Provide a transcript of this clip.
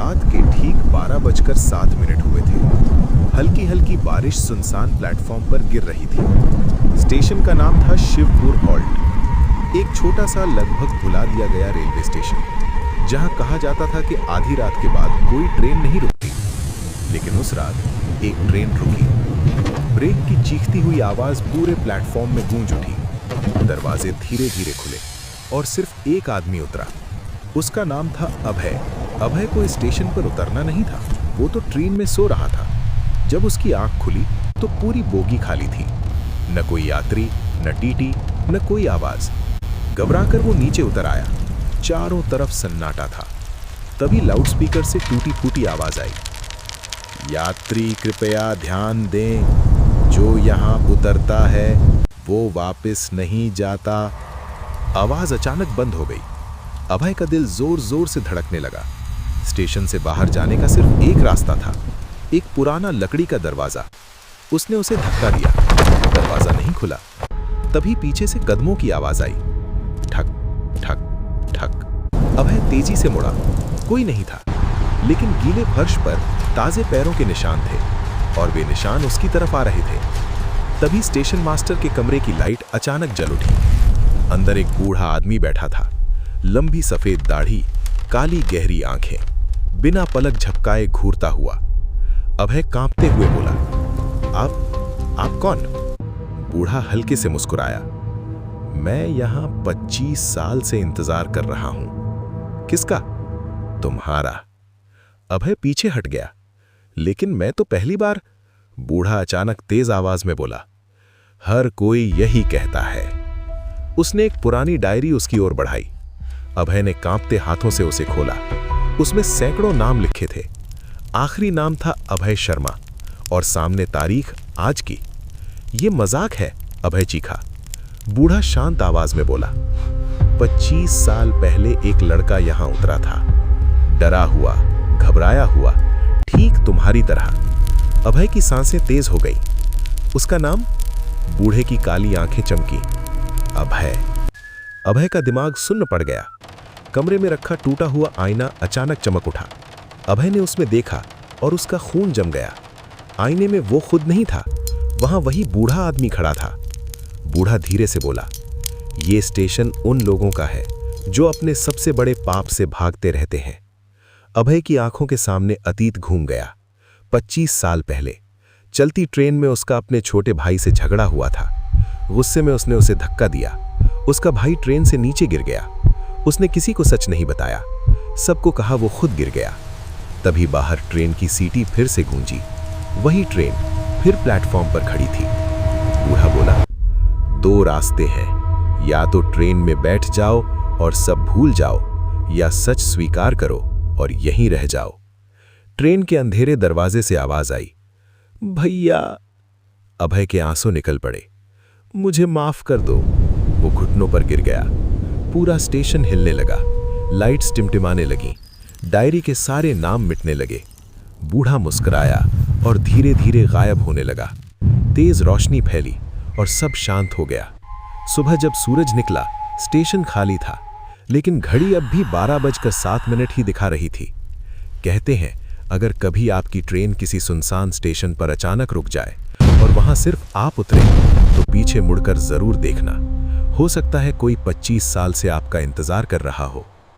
रात के ठीक 12:07 हुए थे। हल्की हल्की बारिश सुनसान प्लेटफॉर्म पर गिर रही थी। स्टेशन का नाम था शिवपुर हॉल्ट, एक छोटा सा लगभग भुला दिया गया रेलवे स्टेशन, जहां कहा जाता था कि आधी रात के बाद कोई ट्रेन नहीं रुकती। लेकिन उस रात एक ट्रेन रुकी। ब्रेक की चीखती हुई आवाज पूरे प्लेटफॉर्म में गूंज उठी। दरवाजे धीरे धीरे खुले और सिर्फ एक आदमी उतरा। उसका नाम था अभय। अभय को स्टेशन पर उतरना नहीं था, वो तो ट्रेन में सो रहा था। जब उसकी आंख खुली तो पूरी बोगी खाली थी, न कोई यात्री, न टीटी, न कोई आवाज। घबराकर वो नीचे उतर आया। चारों तरफ सन्नाटा था। तभी लाउडस्पीकर से टूटी फूटी आवाज आई, यात्री कृपया ध्यान दें, जो यहाँ उतरता है वो वापस नहीं जाता। आवाज अचानक बंद हो गई। अभय का दिल जोर जोर से धड़कने लगा। स्टेशन से बाहर जाने का सिर्फ एक रास्ता था, एक पुराना लकड़ी का दरवाजा। उसने उसे धक्का दिया। दरवाजा नहीं खुला। तभी पीछे से कदमों की आवाज आई, ठक ठक ठक। अभय तेजी से मुड़ा। कोई नहीं था, लेकिन गीले फर्श पर ताजे पैरों के निशान थे और वे निशान उसकी तरफ आ रहे थे। तभी स्टेशन मास्टर के कमरे की लाइट अचानक जल उठी। अंदर एक बूढ़ा आदमी बैठा था, लंबी सफेद दाढ़ी, काली गहरी आंखें, बिना पलक झपकाए घूरता हुआ। अभय कांपते हुए बोला, आप कौन? बूढ़ा हल्के से मुस्कुराया, मैं यहां 25 साल से इंतजार कर रहा हूं। किसका? तुम्हारा। अभय पीछे हट गया। लेकिन मैं तो पहली बार। बूढ़ा अचानक तेज आवाज में बोला, हर कोई यही कहता है। उसने एक पुरानी डायरी उसकी ओर बढ़ाई। अभय ने कांपते हाथों से उसे खोला। उसमें सैकड़ों नाम लिखे थे। आखिरी नाम था अभय शर्मा और सामने तारीख आज की। ये मजाक है, अभय चीखा। बूढ़ा शांत आवाज में बोला, 25 साल पहले एक लड़का यहां उतरा था, डरा हुआ, घबराया हुआ, ठीक तुम्हारी तरह। अभय की सांसें तेज हो गई। उसका नाम? बूढ़े की काली आंखें चमकी। अभय। अभय का दिमाग सुन्न पड़ गया। कमरे में रखा टूटा हुआ आईना अचानक चमक उठा। अभय ने उसमें देखा और उसका खून जम गया। आईने में वो खुद नहीं था, वहां वही बूढ़ा आदमी खड़ा था। बूढ़ा धीरे से बोला, ये स्टेशन उन लोगों का है जो अपने सबसे बड़े पाप से भागते रहते हैं। अभय की आंखों के सामने अतीत घूम गया। 25 साल पहले चलती ट्रेन में उसका अपने छोटे भाई से झगड़ा हुआ था। गुस्से में उसने उसे धक्का दिया। उसका भाई ट्रेन से नीचे गिर गया। उसने किसी को सच नहीं बताया, सबको कहा वो खुद गिर गया। तभी बाहर ट्रेन की सीटी फिर से गूंजी। वही ट्रेन फिर प्लेटफॉर्म पर खड़ी थी। बूढ़ा बोला, 2 रास्ते हैं, या तो ट्रेन में बैठ जाओ और सब भूल जाओ, या सच स्वीकार करो और यहीं रह जाओ। ट्रेन के अंधेरे दरवाजे से आवाज आई, भैया। अभय के आंसू निकल पड़े। मुझे माफ कर दो। वो घुटनों पर गिर गया। पूरा स्टेशन हिलने लगा। लाइट्स टिमटिमाने लगी। डायरी के सारे नाम मिटने लगे। बूढ़ा मुस्कुराया और धीरे धीरे गायब होने लगा। तेज रोशनी फैली और सब शांत हो गया। सुबह जब सूरज निकला, स्टेशन खाली था, लेकिन घड़ी अब भी 12:07 ही दिखा रही थी। कहते हैं, अगर कभी आपकी ट्रेन किसी सुनसान स्टेशन पर अचानक रुक जाए और वहां सिर्फ आप उतरे, तो पीछे मुड़कर जरूर देखना। हो सकता है कोई 25 साल से आपका इंतजार कर रहा हो।